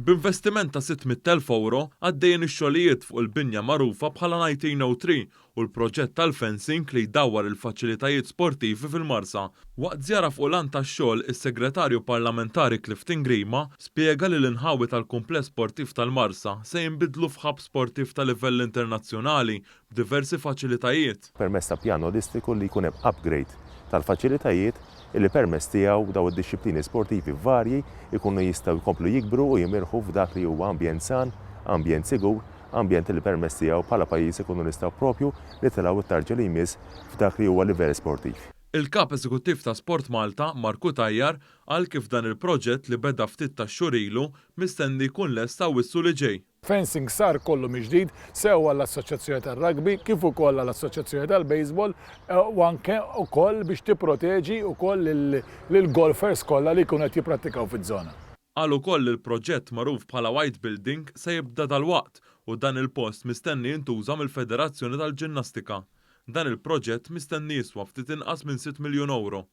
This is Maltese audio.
B'investiment ta' 600,000 euro għaddejjin ix-xogħlijiet fuq il-binja magħrufa bħala 1903 u l-proġett tal-fencing li jdawwar il-faċilitajiet sportivi fil-Marsa. Waqt żjara fuq l-għan tax-xogħol, is-Segretarju Parlamentari Clifton Grima spjega li l-inħawi tal-kumpless sportiv tal-Marsa se jinbidlu f'ħabb sportiv ta' livell internazzjonali b'diversi faċilitajiet. Permezz ta' pjan holistiku li jkun hemm upgrade tal-faċilitajiet illi permezz tiegħu daw id-disciplini sportivi varji jkunu jistgħu jkomplu jikbru u jimirħu f'dak li huwa ambjent san, ambjent sigur, ambjent li permezz tiegħu bħala pajjiż ikunu nistgħu propju nitilgħu it-tarġa li jmiss f'dak li huwa livell sportiv. Il-Kap Eżekuttiv ta' Sport Malta, Marku Tajjar, qal kif dan il-proġett li beda ftit tax-xhur ilu mistenni jkun lest ta' wissu li ġej. Fencing sar kollu miġdid sew għall-Assoċjazzjoni tar-Rugby kif ukoll għall-Assoċjazzjoni tal-Baseball u anke wkoll biex tipproteġi wkoll lill-golfers kollha li jkunu qed jipprattikaw fiż-żona. Qal ukoll il-proġett magħruf bħala White Building se jibda dalwaqt u dan il-post mistenni jintuża mill-Federazzjoni tal-Ġinnastika. Dan il-proġett mistenni jiswa ftit inqas minn 6 miljun euro.